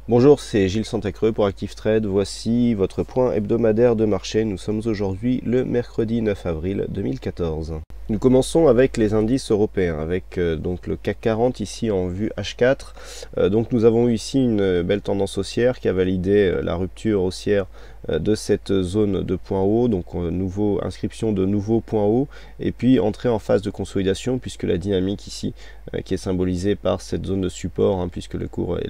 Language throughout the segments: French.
Bonjour, c'est Gilles Santacreux pour Active Trade. Voici votre point hebdomadaire de marché. Nous sommes aujourd'hui le mercredi 9 avril 2014. Nous commençons avec les indices européens, avec donc le CAC 40 ici en vue H4. Donc nous avons eu ici une belle tendance haussière qui a validé la rupture haussière de cette zone de point haut, donc inscription de nouveaux points hauts, et puis entrée en phase de consolidation, puisque la dynamique ici, qui est symbolisée par cette zone de support, puisque les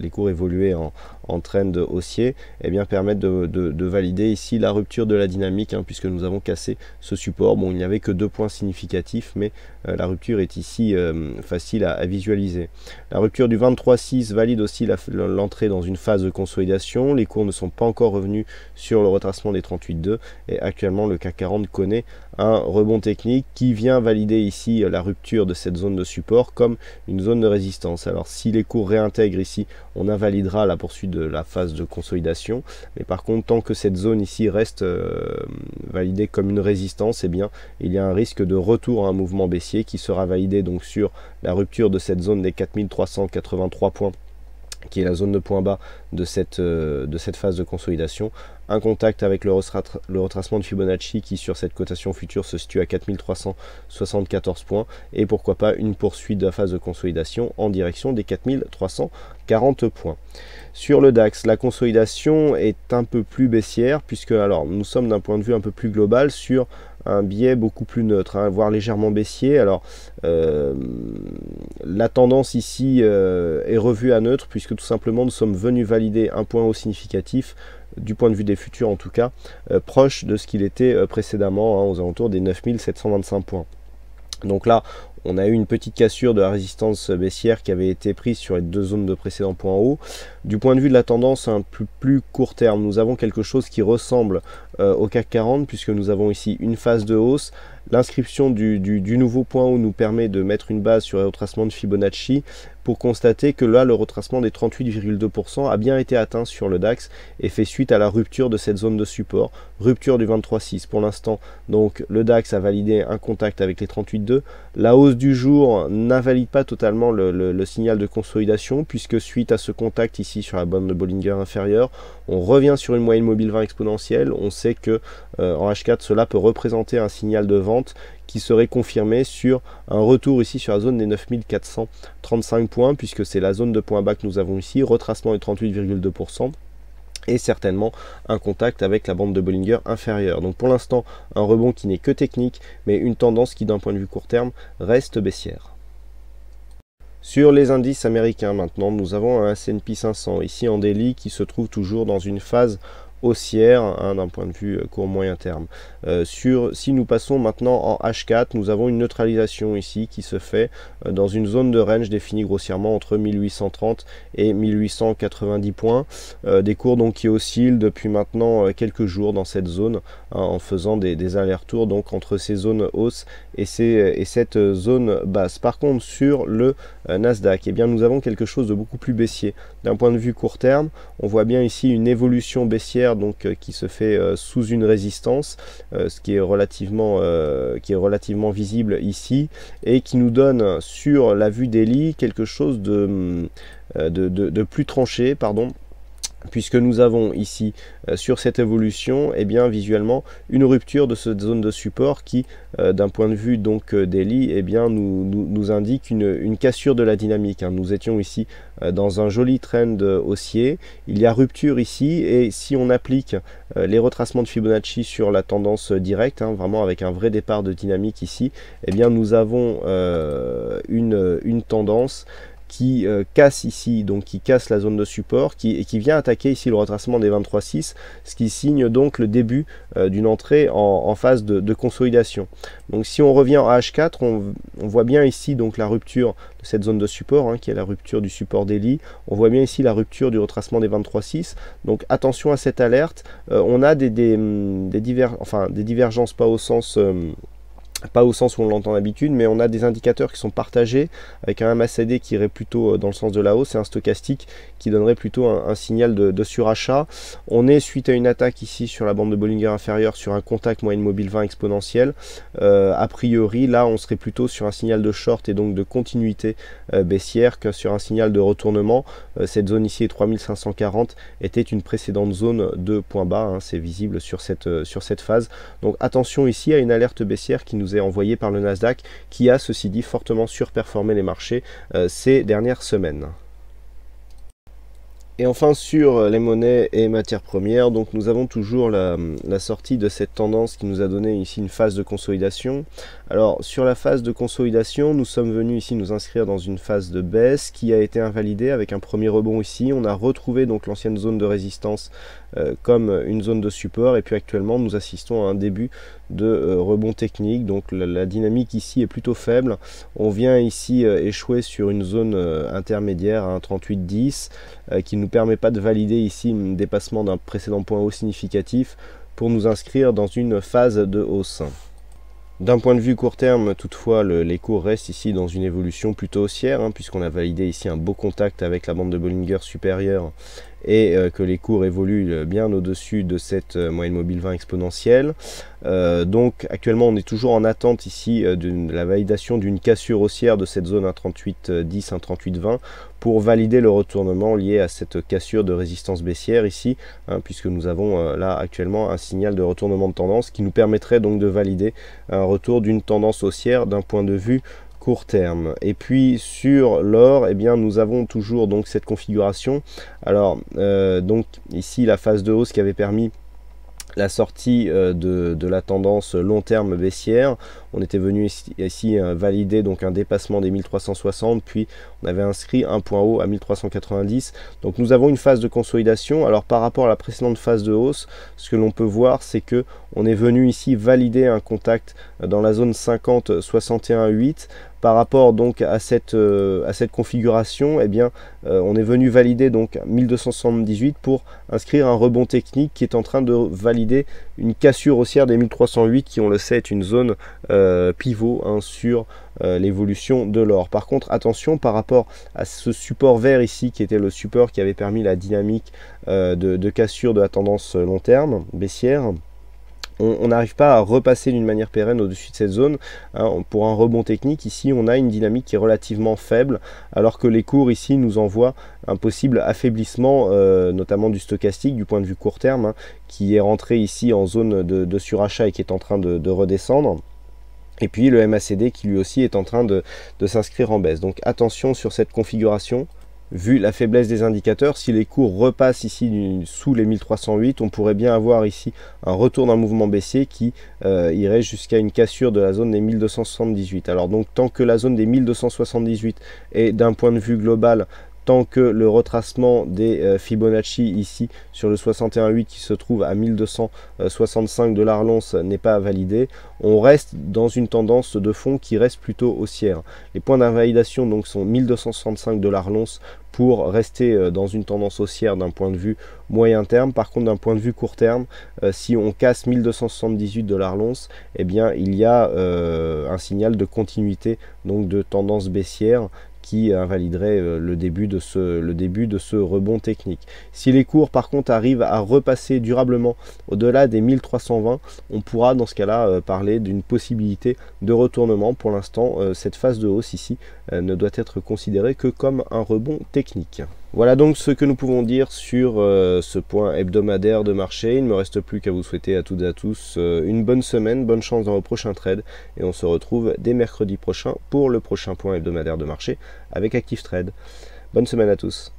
cours évoluaient en trend haussier, eh bien permettent de valider ici la rupture de la dynamique, puisque nous avons cassé ce support. Bon, il n'y avait que 2 points significatifs, mais la rupture est ici facile à visualiser. La rupture du 23,6 valide aussi l'entrée dans une phase de consolidation. Les cours ne sont pas encore revenus sur le retracement des 38,2 et actuellement le CAC 40 connaît un rebond technique qui vient valider ici la rupture de cette zone de support comme une zone de résistance. Alors si les cours réintègrent ici, on invalidera la poursuite de la phase de consolidation, mais par contre tant que cette zone ici reste validée comme une résistance, eh bien il y a un risque de retour à un mouvement baissier qui sera validé donc sur la rupture de cette zone des 4383 points, qui est la zone de point bas de cette phase de consolidation. Un contact avec le retracement de Fibonacci qui sur cette cotation future se situe à 4374 points, et pourquoi pas une poursuite de la phase de consolidation en direction des 4340 points. Sur le DAX, la consolidation est un peu plus baissière, puisque alors nous sommes d'un point de vue un peu plus global sur un biais beaucoup plus neutre, voire légèrement baissier. Alors la tendance ici est revue à neutre, puisque tout simplement nous sommes venus valider un point haut significatif du point de vue des futurs, en tout cas proche de ce qu'il était précédemment, aux alentours des 9725 points. Donc là on a eu une petite cassure de la résistance baissière qui avait été prise sur les 2 zones de précédents points hauts. Du point de vue de la tendance un plus court terme, nous avons quelque chose qui ressemble au CAC 40, puisque nous avons ici une phase de hausse. L'inscription du nouveau point haut nous permet de mettre une base sur le retracement de Fibonacci pour constater que là le retracement des 38,2% a bien été atteint sur le DAX et fait suite à la rupture de cette zone de support, rupture du 23,6 pour l'instant. Donc le DAX a validé un contact avec les 38,2. La hausse du jour n'invalide pas totalement le signal de consolidation, puisque suite à ce contact ici sur la bande de Bollinger inférieure, on revient sur une moyenne mobile 20 exponentielle. On sait que en H4 cela peut représenter un signal de vente qui serait confirmé sur un retour ici sur la zone des 9435 points, puisque c'est la zone de point bas que nous avons ici, retracement des 38,2%. et certainement un contact avec la bande de Bollinger inférieure. Donc pour l'instant, un rebond qui n'est que technique, mais une tendance qui d'un point de vue court terme reste baissière. Sur les indices américains maintenant, nous avons un S&P 500 ici en daily qui se trouve toujours dans une phase haussière d'un point de vue court moyen terme. Si nous passons maintenant en H4, nous avons une neutralisation ici qui se fait dans une zone de range définie grossièrement entre 1830 et 1890 points. Des cours donc qui oscillent depuis maintenant quelques jours dans cette zone, en faisant des allers-retours donc entre ces zones hausses et cette zone basse. Par contre sur le Nasdaq, eh bien, nous avons quelque chose de beaucoup plus baissier. D'un point de vue court terme, on voit bien ici une évolution baissière donc qui se fait sous une résistance, ce qui est relativement visible ici, et qui nous donne sur la vue daily quelque chose de plus tranché, puisque nous avons ici sur cette évolution visuellement une rupture de cette zone de support qui d'un point de vue donc daily nous indique une cassure de la dynamique. Nous étions ici dans un joli trend haussier, il y a rupture ici, et si on applique les retracements de Fibonacci sur la tendance directe, vraiment avec un vrai départ de dynamique ici, nous avons une tendance qui casse ici, donc qui casse la zone de support, et qui vient attaquer ici le retracement des 23,6, ce qui signe donc le début d'une entrée en phase de consolidation. Donc si on revient à H4, on voit bien ici donc la rupture de cette zone de support, qui est la rupture du support daily. On voit bien ici la rupture du retracement des 23,6. Donc attention à cette alerte. On a des divergences, pas au sens pas au sens où on l'entend d'habitude, mais on a des indicateurs qui sont partagés avec un MACD qui irait plutôt dans le sens de la hausse et un stochastique qui donnerait plutôt un signal de surachat. On est suite à une attaque ici sur la bande de Bollinger inférieure sur un contact moyenne mobile 20 exponentiel. A priori, là, on serait plutôt sur un signal de short et donc de continuité baissière que sur un signal de retournement. Cette zone ici, 3540, était une précédente zone de point bas. Hein, c'est visible sur cette phase. Donc attention ici à une alerte baissière qui nous est envoyé par le Nasdaq, qui a, ceci dit, fortement surperformé les marchés ces dernières semaines. Et enfin sur les monnaies et matières premières, donc nous avons toujours la sortie de cette tendance qui nous a donné ici une phase de consolidation. Alors sur la phase de consolidation, nous sommes venus ici nous inscrire dans une phase de baisse qui a été invalidée avec un premier rebond ici. On a retrouvé donc l'ancienne zone de résistance comme une zone de support, et puis actuellement nous assistons à un début de rebond technique. Donc la dynamique ici est plutôt faible. On vient ici échouer sur une zone intermédiaire à 1,3810 qui ne nous permet pas de valider ici un dépassement d'un précédent point haut significatif pour nous inscrire dans une phase de hausse. D'un point de vue court terme, toutefois, les cours restent ici dans une évolution plutôt haussière, hein, puisqu'on a validé ici un beau contact avec la bande de Bollinger supérieure et que les cours évoluent bien au-dessus de cette moyenne mobile 20 exponentielle. Donc actuellement on est toujours en attente ici de la validation d'une cassure haussière de cette zone 1,3810, 1,3820 pour valider le retournement lié à cette cassure de résistance baissière ici, hein, puisque nous avons là actuellement un signal de retournement de tendance qui nous permettrait donc de valider un retour d'une tendance haussière d'un point de vue court terme. Et puis sur l'or, eh bien nous avons toujours donc cette configuration. Alors donc ici la phase de hausse qui avait permis la sortie de la tendance long terme baissière. On était venu ici valider donc un dépassement des 1360, puis on avait inscrit un point haut à 1390. Donc nous avons une phase de consolidation. Alors par rapport à la précédente phase de hausse, ce que l'on peut voir, c'est que on est venu ici valider un contact dans la zone 50 61,8. Par rapport donc à cette configuration, eh bien, on est venu valider donc 1278 pour inscrire un rebond technique qui est en train de valider une cassure haussière des 1308 qui, on le sait, est une zone pivot, hein, sur l'évolution de l'or. Par contre, attention par rapport à ce support vert ici qui était le support qui avait permis la dynamique de cassure de la tendance long terme baissière. On n'arrive pas à repasser d'une manière pérenne au-dessus de cette zone, hein. Pour un rebond technique, ici, on a une dynamique qui est relativement faible, alors que les cours ici nous envoient un possible affaiblissement, notamment du stochastique, du point de vue court terme, hein, qui est rentré ici en zone de surachat et qui est en train de redescendre. Et puis le MACD qui lui aussi est en train de s'inscrire en baisse. Donc attention sur cette configuration. Vu la faiblesse des indicateurs, si les cours repassent ici sous les 1308, on pourrait bien avoir ici un retour d'un mouvement baissier qui irait jusqu'à une cassure de la zone des 1278. Alors donc tant que la zone des 1278 est d'un point de vue global, tant que le retracement des Fibonacci ici sur le 61,8 qui se trouve à 1265 $ l'once n'est pas validé, on reste dans une tendance de fond qui reste plutôt haussière. Les points d'invalidation donc sont 1265 $ l'once pour rester dans une tendance haussière d'un point de vue moyen terme. Par contre, d'un point de vue court terme, si on casse 1278 $ l'once, eh bien il y a un signal de continuité, donc de tendance baissière, qui invaliderait le début de ce rebond technique. Si les cours par contre arrivent à repasser durablement au-delà des 1320, on pourra dans ce cas-là parler d'une possibilité de retournement. Pour l'instant, cette phase de hausse ici ne doit être considérée que comme un rebond technique. Voilà donc ce que nous pouvons dire sur ce point hebdomadaire de marché. Il ne me reste plus qu'à vous souhaiter à toutes et à tous une bonne semaine, bonne chance dans vos prochains trades, et on se retrouve dès mercredi prochain pour le prochain point hebdomadaire de marché avec Active Trade. Bonne semaine à tous.